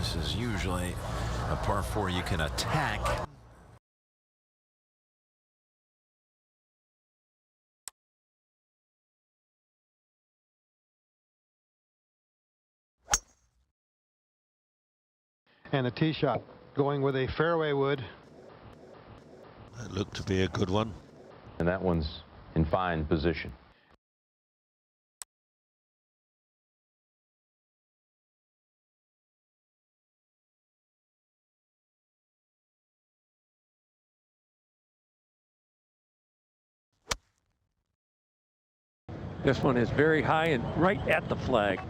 This is usually a par 4 you can attack. And a tee shot going with a fairway wood. That looked to be a good one. And that one's in fine position. This one is very high and right at the flag.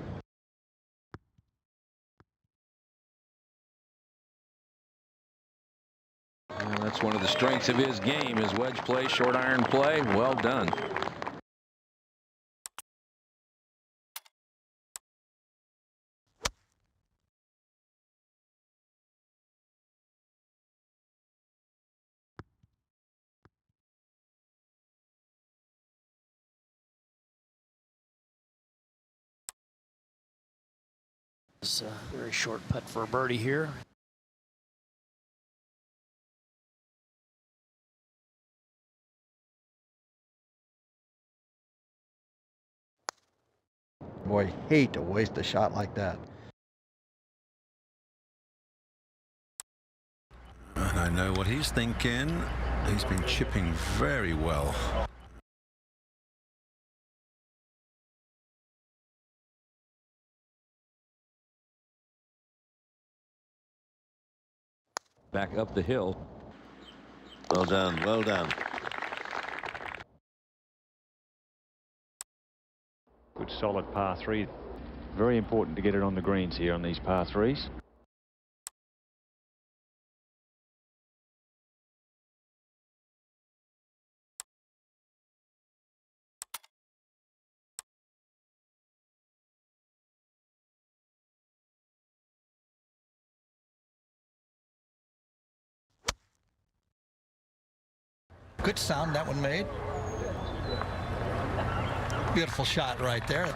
Well, that's one of the strengths of his game, is wedge play, short iron play. Well done. It's a very short putt for a birdie here. Boy, hate to waste a shot like that. And I know what he's thinking. He's been chipping very well. Back up the hill. Well done, well done. Good solid par 3. Very important to get it on the greens here on these par 3s. Good sound that one made. Beautiful shot right there.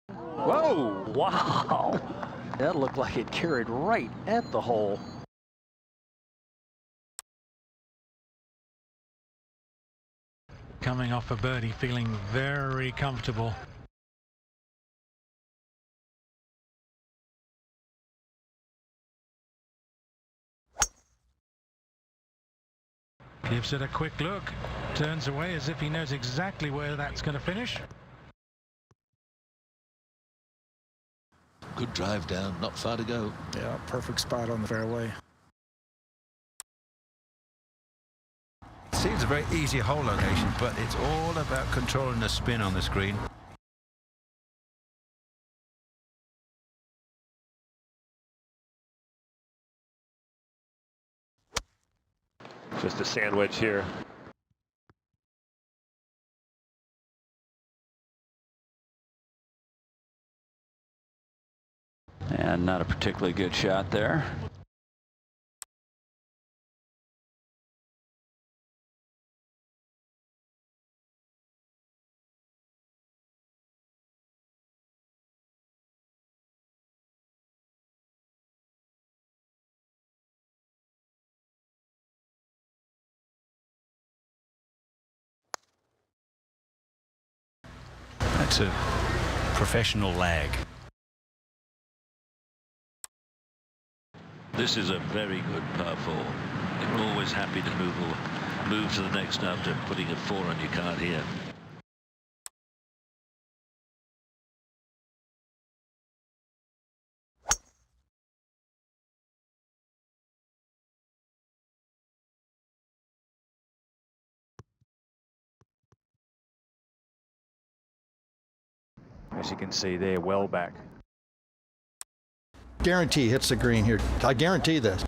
Whoa! Wow! That looked like it carried right at the hole. Coming off a birdie, feeling very comfortable. Gives it a quick look, turns away as if he knows exactly where that's going to finish. Good drive down, not far to go. Yeah, perfect spot on the fairway. Seems a very easy hole location, but it's all about controlling the spin on the screen. Just a sandwich here. And not a particularly good shot there. That's a professional lag. This is a very good par 4. You're always happy to move to the next after putting a 4 on your card here. As you can see, they're well back. Guarantee hits the green here. I guarantee this.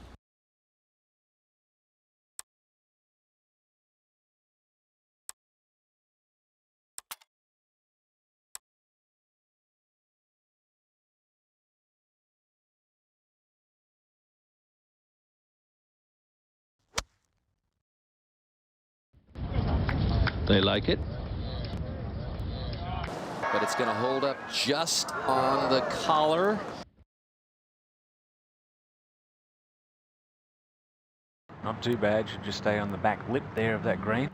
They like it. But it's going to hold up just on the collar. Not too bad. Should just stay on the back lip there of that green.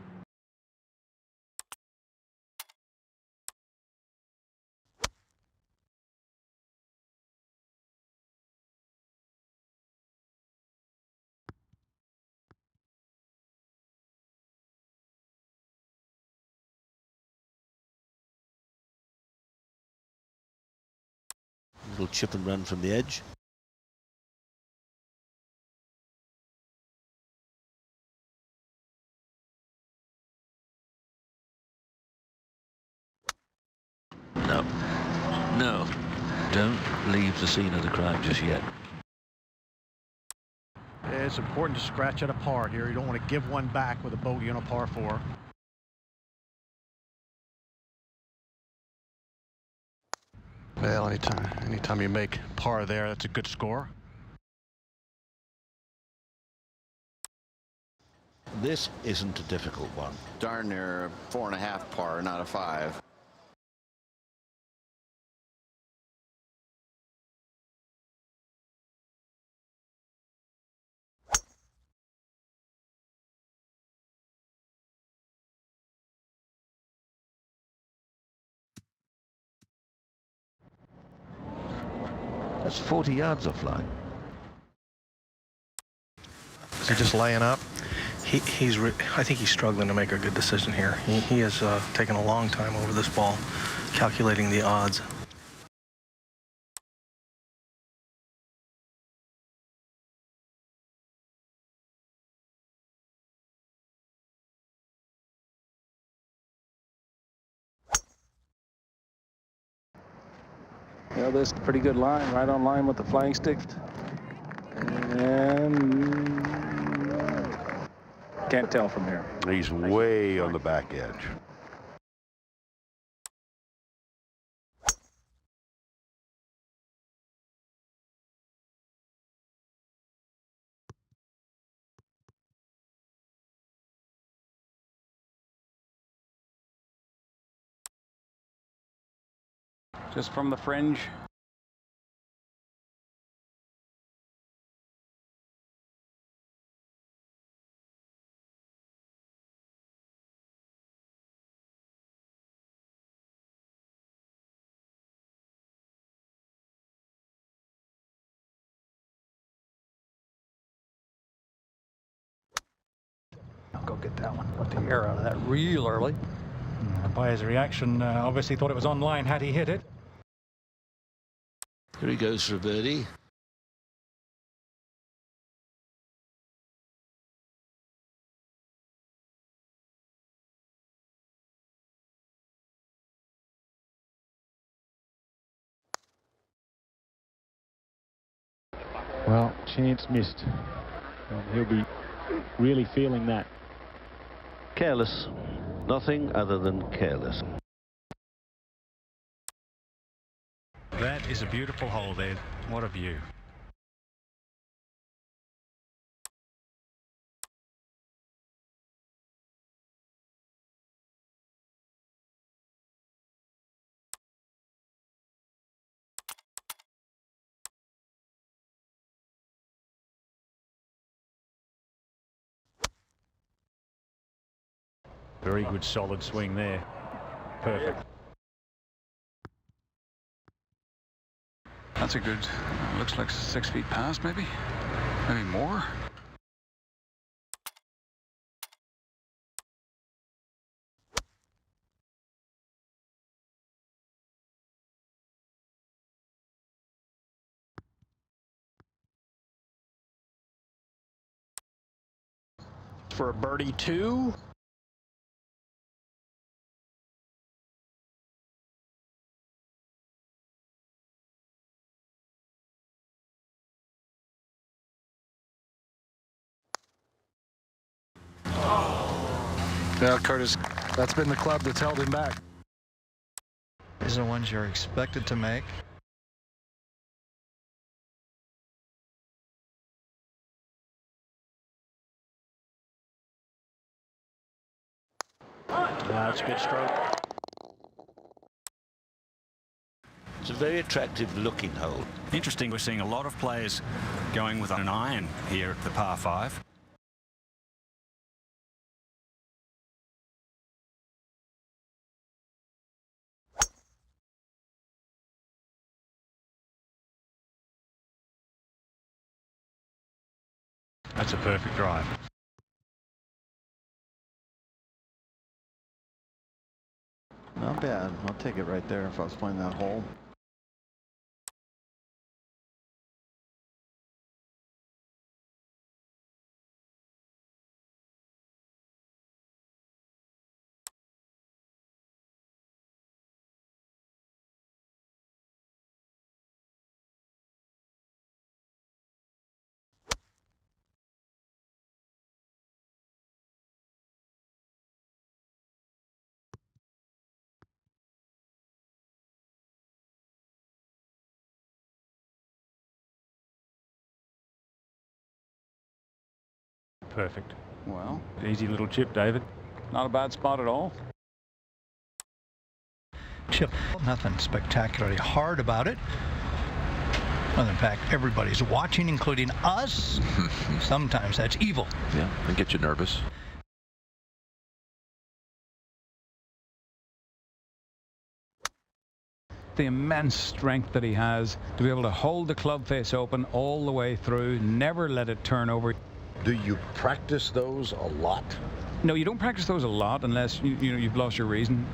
Little chip and run from the edge. No, no, don't leave the scene of the crime just yet. It's important to scratch at a par here. You don't want to give one back with a bogey on a par 4. Well, anytime you make par there, that's a good score. This isn't a difficult one. Darn near 4.5 par, not a 5. That's 40 yards offline. Is he just laying up? I think he's struggling to make a good decision here. He has taken a long time over this ball, calculating the odds. Well, this is a pretty good line, right on line with the flying stick. And can't tell from here. He's way on the back edge. Just from the fringe. I'll go get that one. Put the air out of that real early. By his reaction, obviously thought it was online had he hit it. Here he goes for a birdie. Well, chance missed. He'll be really feeling that. Careless. Nothing other than careless. That is a beautiful hole there. What a view. Very good solid swing there. Perfect. That's a good, looks like 6 feet past, maybe more. For a birdie 2. Yeah, Curtis, that's been the club that's held him back. These are the ones you're expected to make. That's a good stroke. It's a very attractive looking hole. Interesting, we're seeing a lot of players going with an iron here at the par 5. That's a perfect drive. Not bad. I'll take it right there if I was playing that hole. Perfect. Well, Easy little chip, David. Not a bad spot at all. Chip, nothing spectacularly hard about it. Well, in fact, everybody's watching, including us. Sometimes that's evil. Yeah, and get you nervous. The immense strength that he has to be able to hold the club face open all the way through, never let it turn over. Do you practice those a lot? No, you don't practice those a lot unless you've lost your reason.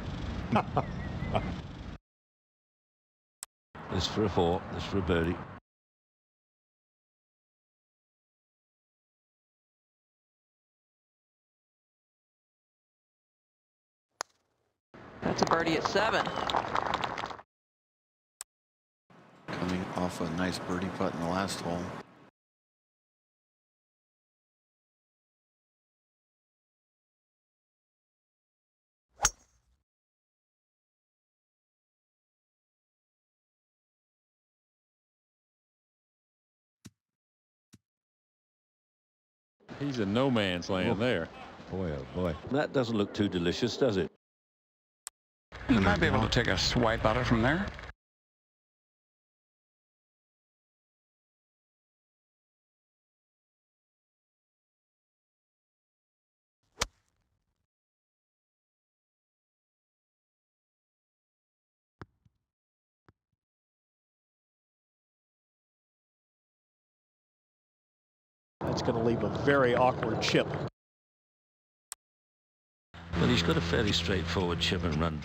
This for a 4, this for a birdie. That's a birdie at 7. coming off a nice birdie putt in the last hole. He's in no man's land there. Boy, oh boy. That doesn't look too delicious, does it? You might be able to take a swipe at it from there. That's going to leave a very awkward chip. Well, he's got a fairly straightforward chip and run.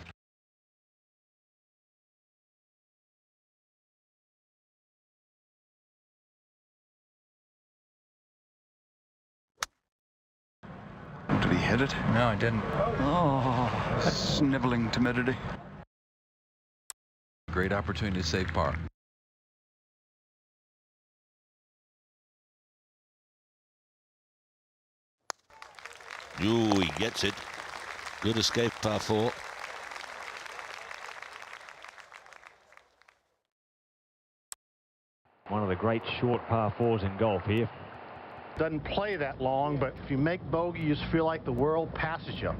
Did he hit it? No, I didn't. Oh, sniveling timidity. Great opportunity to save par. Ooh, he gets it. Good escape, par 4. One of the great short par 4s in golf here. Doesn't play that long, but if you make bogey, you just feel like the world passes you.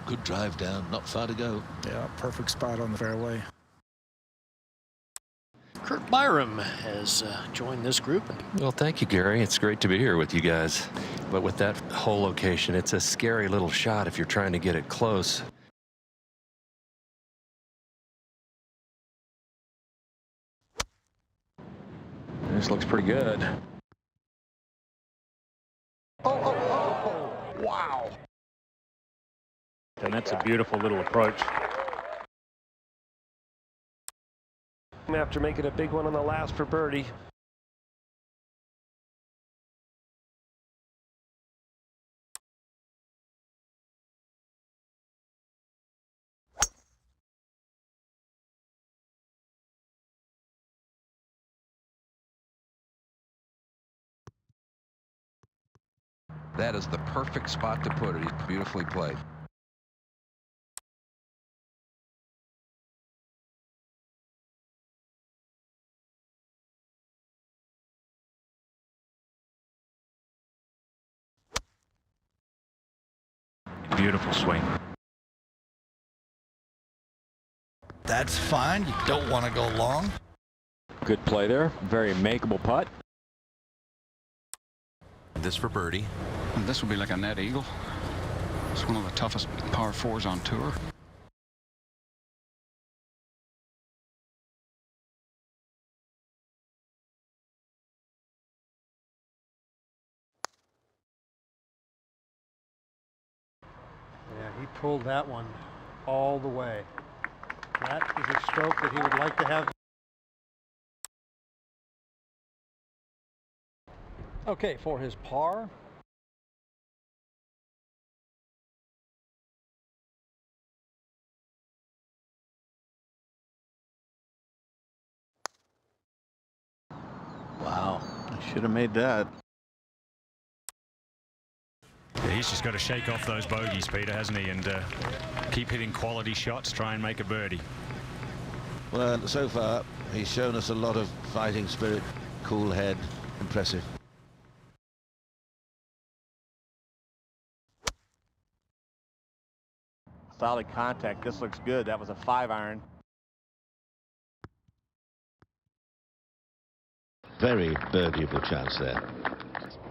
Good drive down, not far to go. Yeah, perfect spot on the fairway. Kurt Byram has joined this group. Well, thank you, Gary. It's great to be here with you guys. But with that hole location, it's a scary little shot if you're trying to get it close. This looks pretty good. Wow. And that's a beautiful little approach. After making a big one on the last for birdie. That is the perfect spot to put it. It's beautifully played. Beautiful swing. That's fine. You don't want to go long. Good play there. Very makeable putt. This for birdie. And this will be like a net eagle. It's one of the toughest par fours on tour. Yeah, he pulled that one all the way. That is a stroke that he would like to have. Okay, for his par. Wow, I should have made that. Yeah, he's just got to shake off those bogeys, Peter, hasn't he? And keep hitting quality shots, try and make a birdie. Well, so far, he's shown us a lot of fighting spirit, cool head, impressive. Solid contact. This looks good. That was a 5-iron. Very birdieable chance there.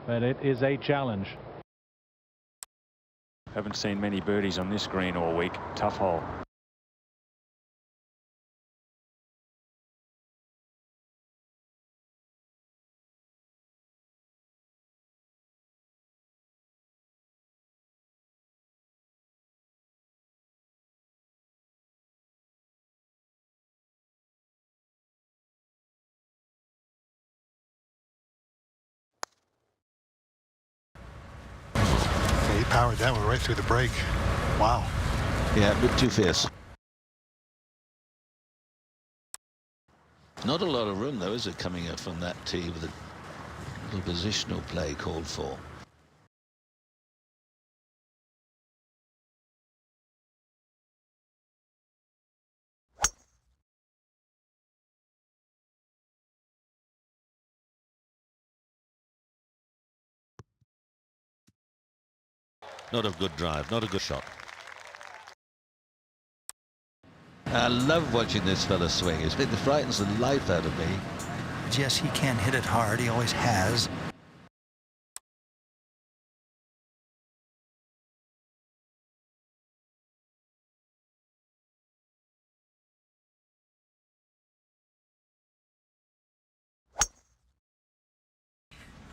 But it is a challenge. Haven't seen many birdies on this green all week. Tough hole. He powered that one right through the break. Wow. Yeah, a bit too fierce. Not a lot of room, though, is it, coming up from that tee with a little positional play called for? Not a good drive, not a good shot. I love watching this fella swing. It frightens the life out of me. Yes, he can hit it hard. He always has.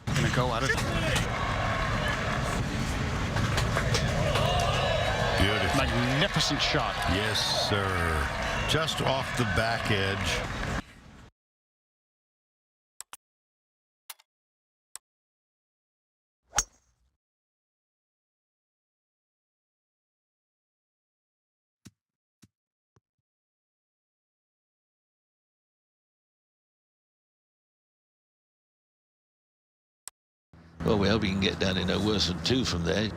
Gonna go at it. Beautiful. Magnificent shot. Yes, sir. Just off the back edge. Well, we hope he can get down in no worse than 2 from there.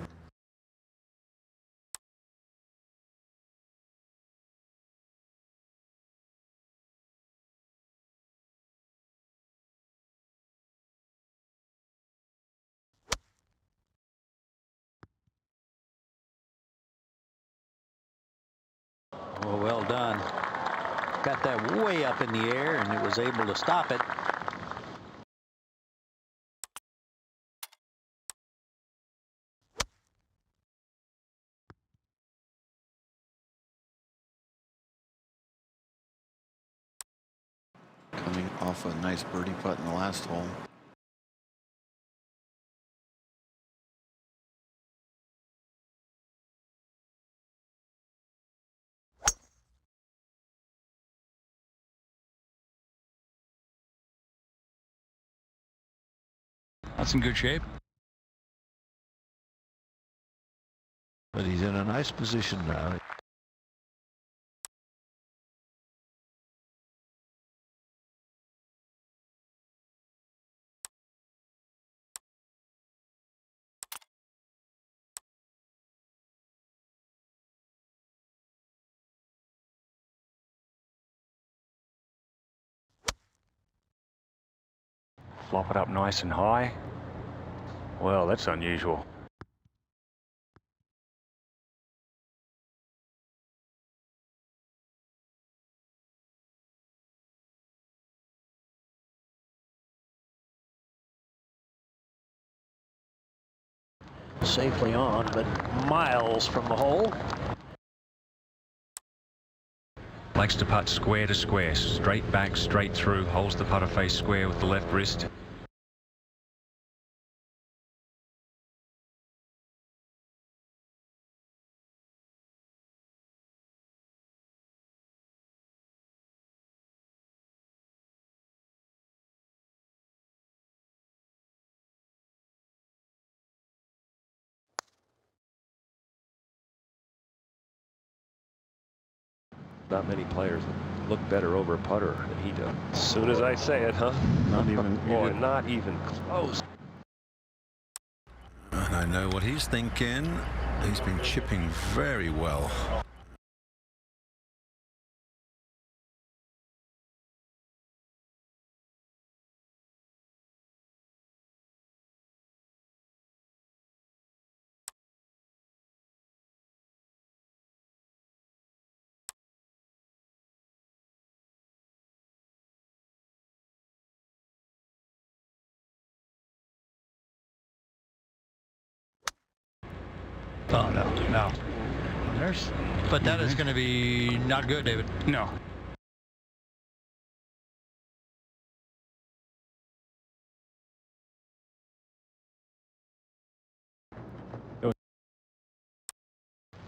Well, well done. Got that way up in the air, and it was able to stop it. Coming off a nice birdie putt in the last hole. That's in good shape. But he's in a nice position now. Flop it up nice and high. Well, that's unusual. Safely on, but miles from the hole. Likes to putt square to square, straight back, straight through, holds the putter face square with the left wrist. Not many players that look better over a putter than he does. As soon as I say it, huh? Not even. Boy, not even close. And I know what he's thinking. He's been chipping very well. Oh, no. But that is going to be not good, David. No.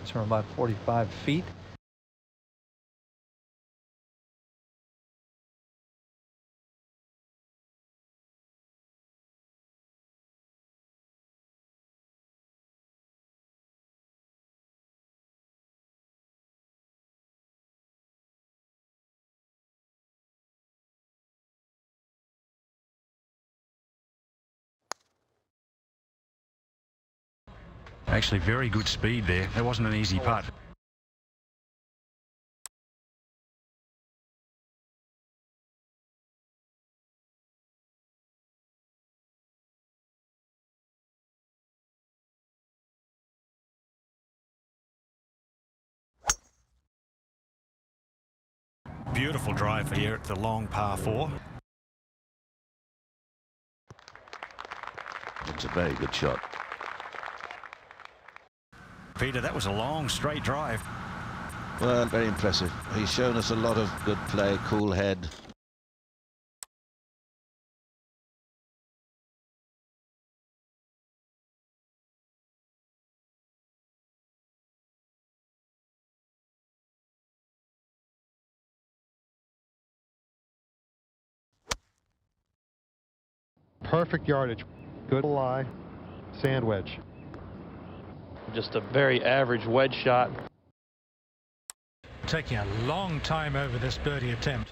It's from about 45 feet. Actually, very good speed there. That wasn't an easy putt. Beautiful drive here at the long par 4. It's a very good shot. Peter, that was a long, straight drive. Well, very impressive. He's shown us a lot of good play, cool head. Perfect yardage. Good lie. Sand wedge. Just a very average wedge shot. Taking a long time over this birdie attempt.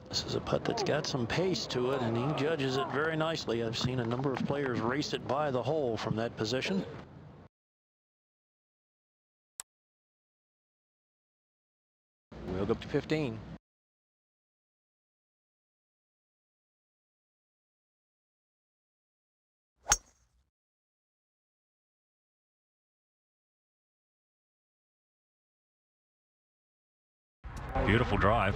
This is a putt that's got some pace to it, and he judges it very nicely. I've seen a number of players race it by the hole from that position. We'll go up to 15. Beautiful drive.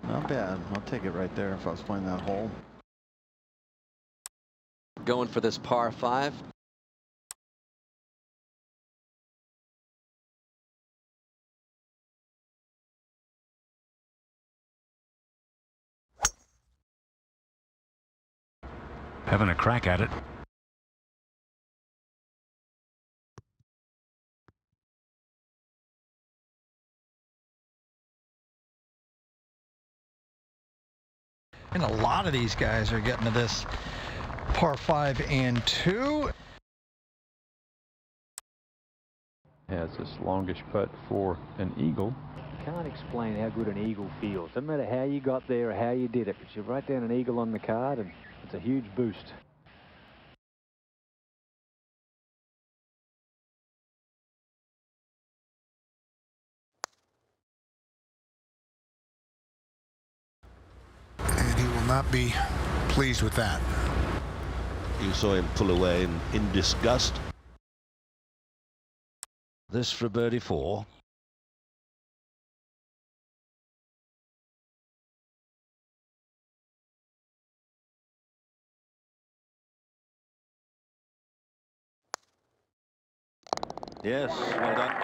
Not bad. I'll take it right there if I was playing that hole. Going for this par 5. Having a crack at it. And a lot of these guys are getting to this par 5 and 2. Has this longish putt for an eagle. Can't explain how good an eagle feels. Doesn't matter how you got there or how you did it, but you write down an eagle on the card and it's a huge boost. And he will not be pleased with that. You saw him pull away in disgust. This for birdie 4. Yes, well done.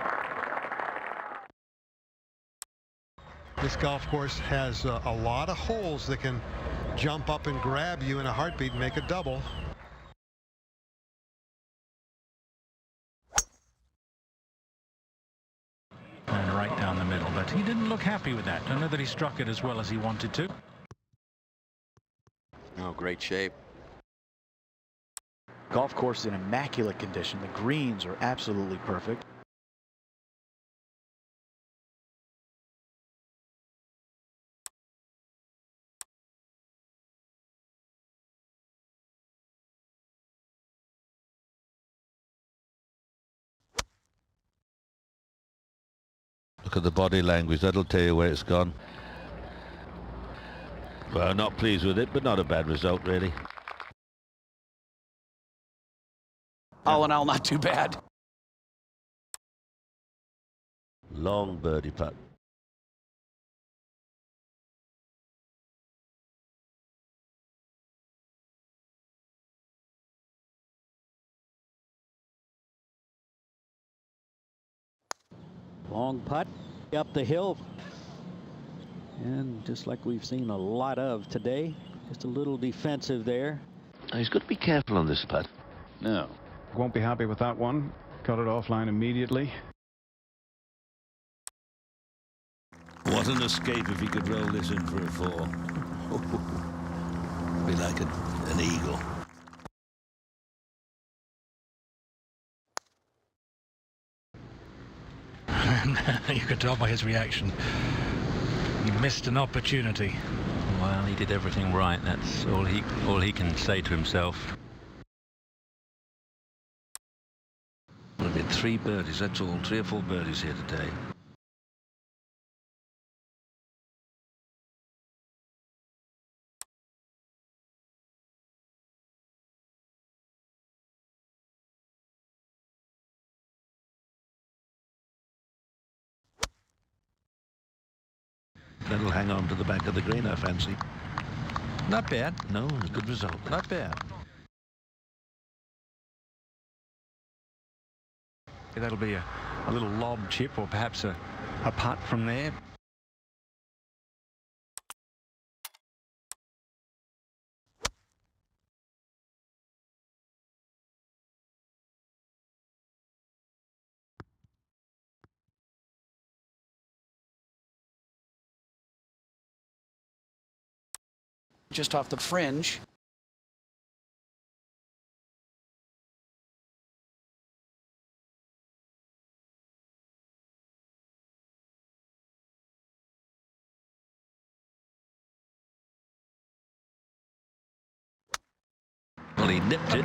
This golf course has a lot of holes that can jump up and grab you in a heartbeat and make a double. And right down the middle, but he didn't look happy with that. Don't know that he struck it as well as he wanted to. Oh, great shape. Golf course is in immaculate condition. The greens are absolutely perfect. Look at the body language. That'll tell you where it's gone. Well, not pleased with it, but not a bad result, really. All in all, not too bad. Long birdie putt. Long putt up the hill. And just like we've seen a lot of today, just a little defensive there. He's got to be careful on this putt. No. Won't be happy with that one. Cut it offline immediately. What an escape if he could roll this in for a 4. Be like an eagle. You could tell by his reaction. He missed an opportunity. Well, he did everything right. That's all he can say to himself. Well, we had 3 birdies, that's all. 3 or 4 birdies here today. That'll hang on to the back of the green, I fancy. Not bad. No, it's a good result. Not bad. That'll be a little lob chip or perhaps a putt from there. Just off the fringe. Well, he nipped it.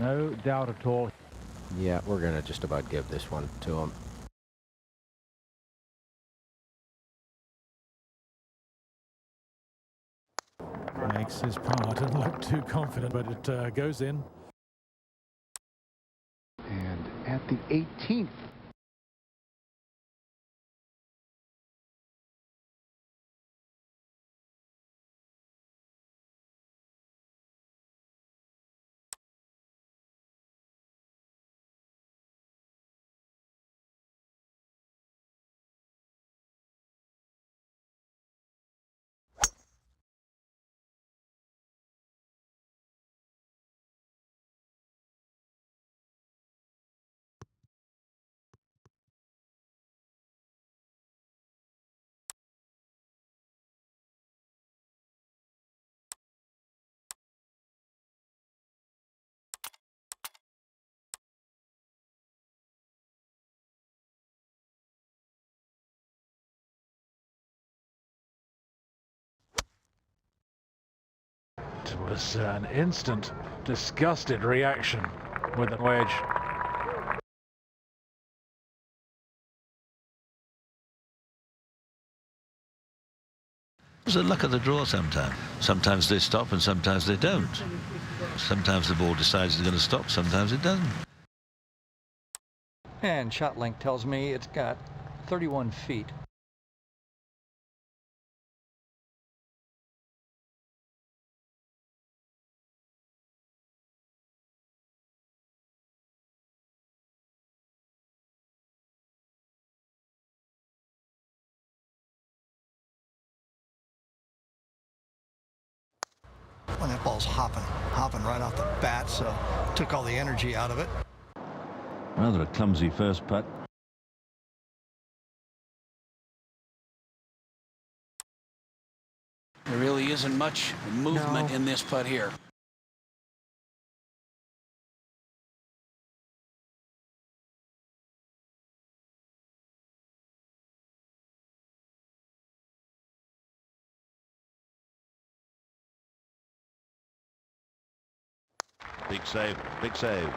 No doubt at all. Yeah, we're going to just about give this one to him. Makes his part and look too confident, but it goes in. And at the 18th. It was an instant, disgusted reaction with the wedge. It's the luck of the draw sometimes. Sometimes they stop and sometimes they don't. Sometimes the ball decides it's going to stop, sometimes it doesn't. And shot link tells me it's got 31 feet. When that ball's hopping right off the bat, so took all the energy out of it. Rather a clumsy first putt. There really isn't much movement in this putt here. Big save, big save.